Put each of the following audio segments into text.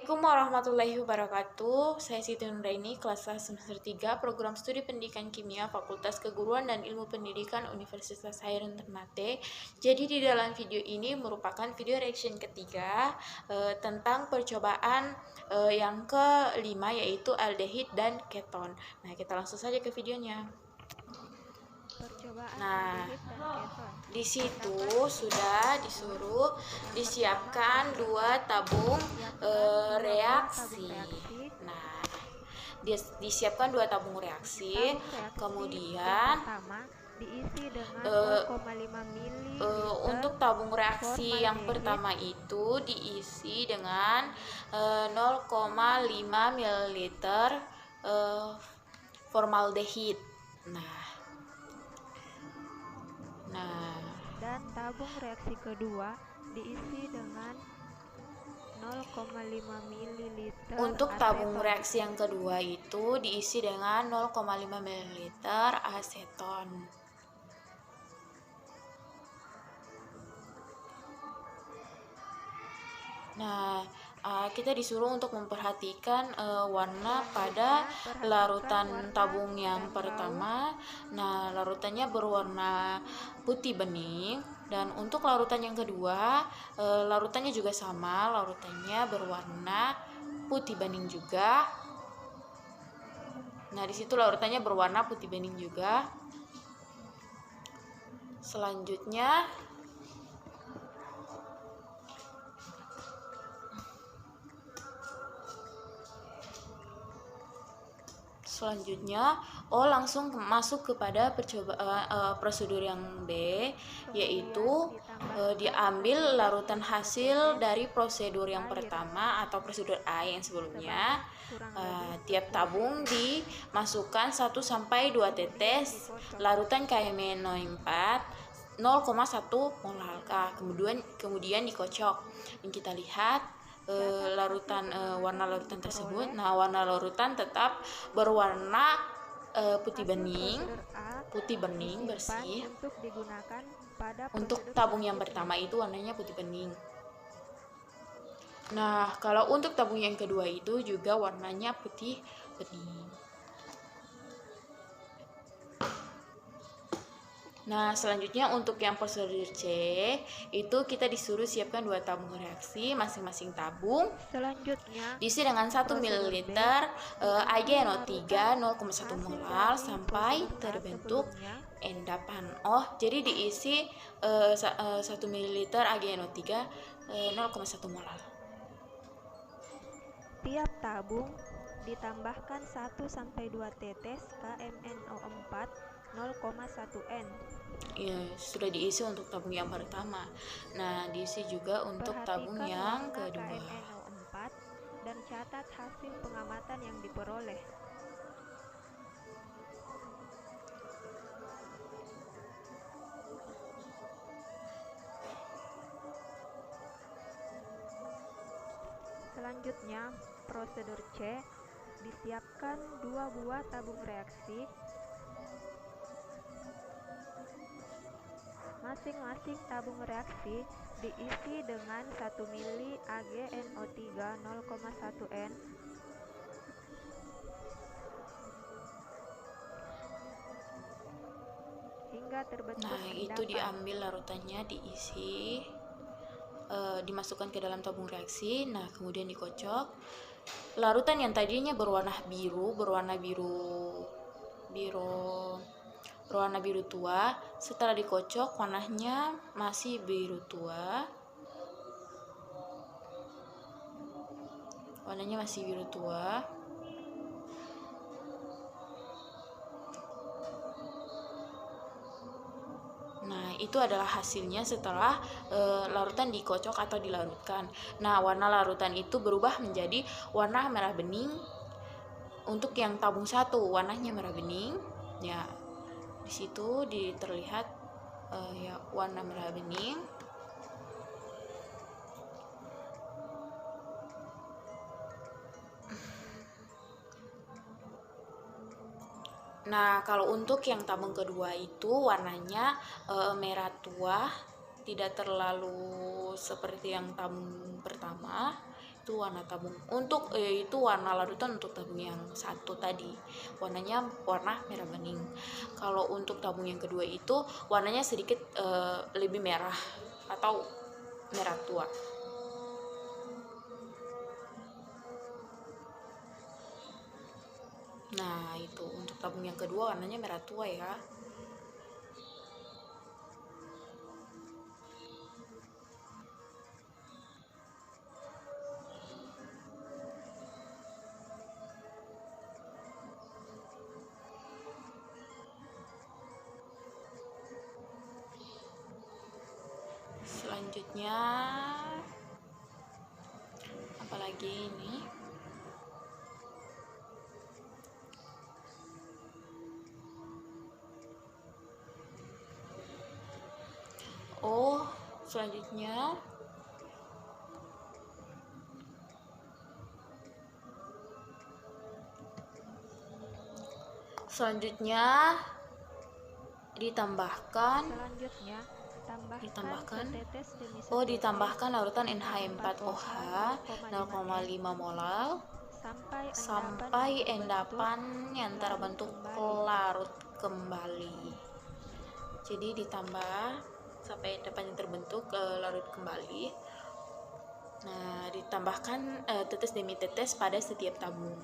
Assalamualaikum warahmatullahi wabarakatuh. Saya Siti Nuraini, kelas semester 3, Program Studi Pendidikan Kimia, Fakultas Keguruan dan Ilmu Pendidikan Universitas Hairun Ternate. Jadi di dalam video ini merupakan video reaction ketiga tentang percobaan yang kelima, yaitu aldehid dan keton. Nah, kita langsung saja ke videonya. Nah, di situ sudah disuruh disiapkan 2 tabung reaksi. Nah, disiapkan 2 tabung reaksi, kemudian diisi dengan 0,5 ml. Untuk tabung reaksi yang pertama itu diisi dengan 0,5 ml formaldehid. Dan tabung reaksi kedua diisi dengan 0,5 ml. Untuk tabung reaksi yang kedua itu diisi dengan 0,5 ml aseton. Nah, kita disuruh untuk memperhatikan warna pada larutan tabung yang pertama. Nah, larutannya berwarna putih bening, dan untuk larutan yang kedua, larutannya juga sama, larutannya berwarna putih bening juga. Nah, di situ larutannya berwarna putih bening juga. Selanjutnya langsung masuk kepada prosedur yang B, yaitu diambil larutan hasil dari prosedur yang pertama atau prosedur A yang sebelumnya. Tiap tabung dimasukkan 1-2 tetes larutan KMNO4 0,1 mol alka, kemudian dikocok, dan kita lihat warna larutan tersebut. Nah, warna larutan tetap berwarna putih bening bersih. Untuk tabung yang pertama itu warnanya putih bening. Nah, kalau untuk tabung yang kedua itu juga warnanya putih bening. Nah, selanjutnya untuk yang prosedur C itu kita disuruh siapkan 2 tabung reaksi, masing-masing tabung selanjutnya diisi dengan 1 ml AgNO3 0,1 molar sampai terbentuk endapan. Jadi diisi 1 ml AgNO3 0,1 molar. Tiap tabung ditambahkan 1-2 tetes KMNO4 0,1 N. Ya, sudah diisi untuk tabung yang pertama. Nah, diisi juga untuk tabung yang kedua. KMNO4 dan catat hasil pengamatan yang diperoleh. Selanjutnya, prosedur C, disiapkan 2 buah tabung reaksi. Masing-masing tabung reaksi diisi dengan 1 ml AgNO3 0,1 N hingga terbentuk endapan. Itu diambil larutannya, diisi, dimasukkan ke dalam tabung reaksi. Nah, kemudian dikocok. Larutan yang tadinya berwarna biru tua, setelah dikocok warnanya masih biru tua. Nah, itu adalah hasilnya setelah larutan dikocok atau dilarutkan. Nah, warna larutan itu berubah menjadi warna merah bening. Untuk yang tabung 1 warnanya merah bening. Ya, di situ terlihat warna merah bening. Nah, kalau untuk yang tabung kedua itu warnanya merah tua, tidak terlalu seperti yang tabung pertama. Itu warna tabung. Untuk itu warna larutan untuk tabung yang satu tadi. Warnanya warna merah bening. Kalau untuk tabung yang kedua itu warnanya sedikit lebih merah atau merah tua. Nah, itu untuk tabung yang kedua warnanya merah tua ya. Selanjutnya apalagi ini? Oh, selanjutnya ditambahkan ditambahkan larutan NH4OH 0,5 mol sampai endapan yang terbentuk larut kembali. Jadi ditambah sampai endapan yang terbentuk larut kembali. Nah, ditambahkan tetes demi tetes pada setiap tabung.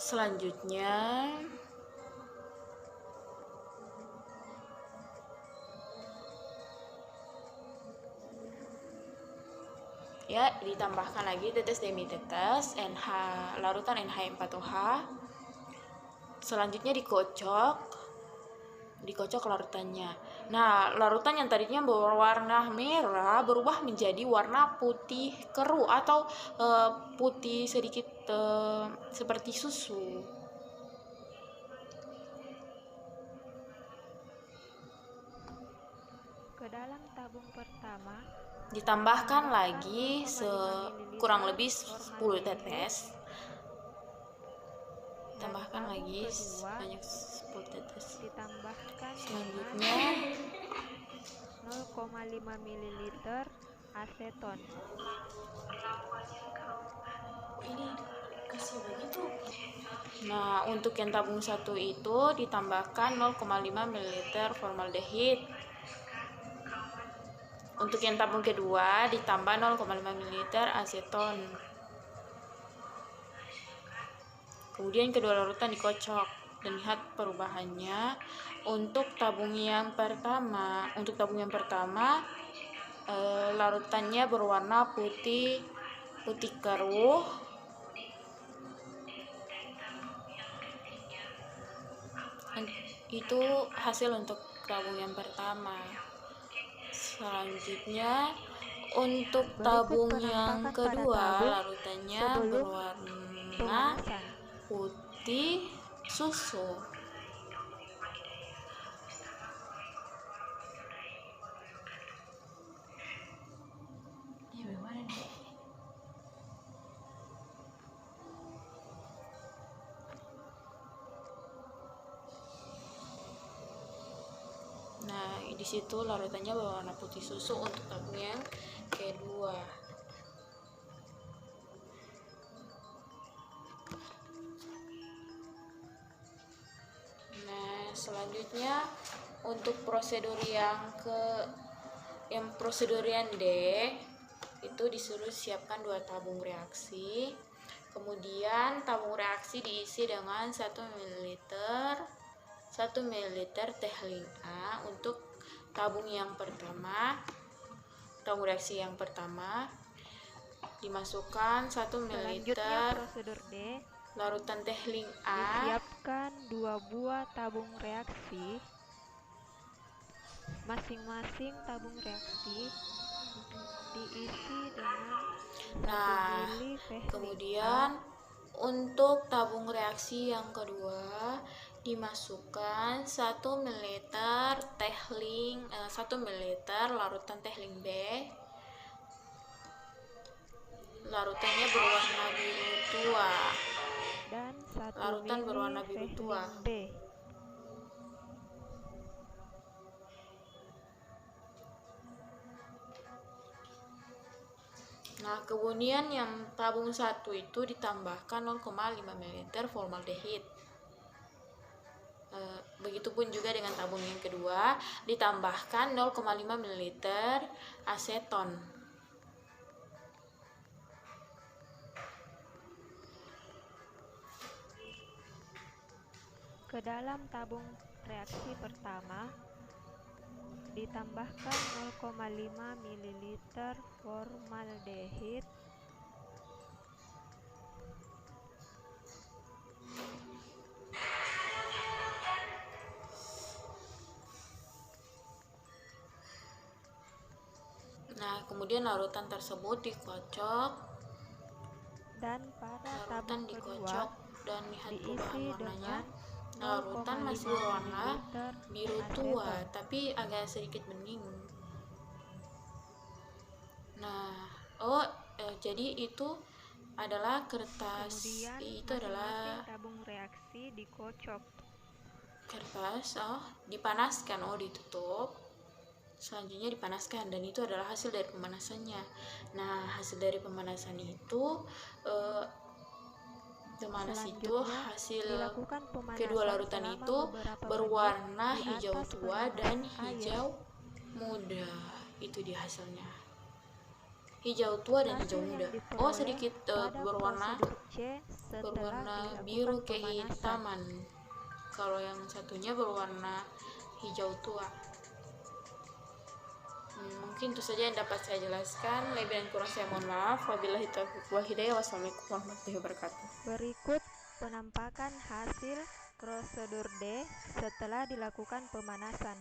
Selanjutnya ya, ditambahkan lagi tetes demi tetes larutan NH4OH. Selanjutnya dikocok larutannya. Nah, larutan yang tadinya berwarna merah berubah menjadi warna putih keruh atau putih sedikit seperti susu. Ke dalam tabung pertama ditambahkan lagi kurang lebih 10 tetes. Tambahkan lagi sebanyak 10 tetes. Ditambahkan Selanjutnya 0,5 ml aseton. Nah, untuk yang tabung satu itu ditambahkan 0,5 ml formaldehid. Untuk yang tabung kedua ditambah 0,5 ml aseton. Kemudian kedua larutan dikocok dan lihat perubahannya. Untuk tabung yang pertama, larutannya berwarna putih keruh. Itu hasil untuk tabung yang pertama. Selanjutnya untuk tabung yang kedua, larutannya berwarna putih susu. Nah, di situ larutannya berwarna putih susu untuk tabung yang kedua. Nah, selanjutnya untuk prosedur yang D itu disuruh siapkan 2 tabung reaksi. Kemudian tabung reaksi diisi dengan 1 ml tehling A. Untuk tabung reaksi yang pertama dimasukkan 1 ml prosedur D, larutan tehling A. disiapkan 2 buah tabung reaksi. Masing-masing tabung reaksi diisi dengan 1 ml tehling. Kemudian untuk tabung reaksi yang kedua dimasukkan 1 ml larutan tehling B. Larutannya berwarna biru tua. dan 1 Larutan mili berwarna biru tua. Vehling B. Nah, kemudian yang tabung 1 itu ditambahkan 0,5 ml formaldehid. Begitupun juga dengan tabung yang kedua, ditambahkan 0,5 ml aseton. Ke dalam tabung reaksi pertama ditambahkan 0,5 ml formaldehid Nah, kemudian larutan tersebut dikocok. dan pada Larutan tabung dikocok kedua dan lihat perubahan diisi warnanya. dengan Larutan masih 0,5 berwarna ml biru tua, aseton. tapi agak sedikit bening. Nah, jadi itu adalah kertas. Kemudian Itu masing-masing adalah tabung reaksi dikocok. kertas. Dipanaskan. Ditutup. Selanjutnya dipanaskan, dan itu adalah hasil dari pemanasannya. Nah, hasil dari pemanasan itu pemanas itu hasil dilakukan pemanasan kedua larutan selama itu beberapa berwarna menit di hijau atas tua penuh dan air. hijau muda. Itu dia hasilnya. Hijau tua dan hijau Hasil muda. yang diperoleh Sedikit pada berwarna prosedur C setelah biru dilakukan pemanasan. kehitaman. Kalau yang satunya berwarna hijau tua. Mungkin itu saja yang dapat saya jelaskan. Lebih dan kurang saya mohon maaf. Wabillahi taufiq wal hidayah. Wassalamualaikum warahmatullahi wabarakatuh. Berikut penampakan hasil prosedur D setelah dilakukan pemanasan.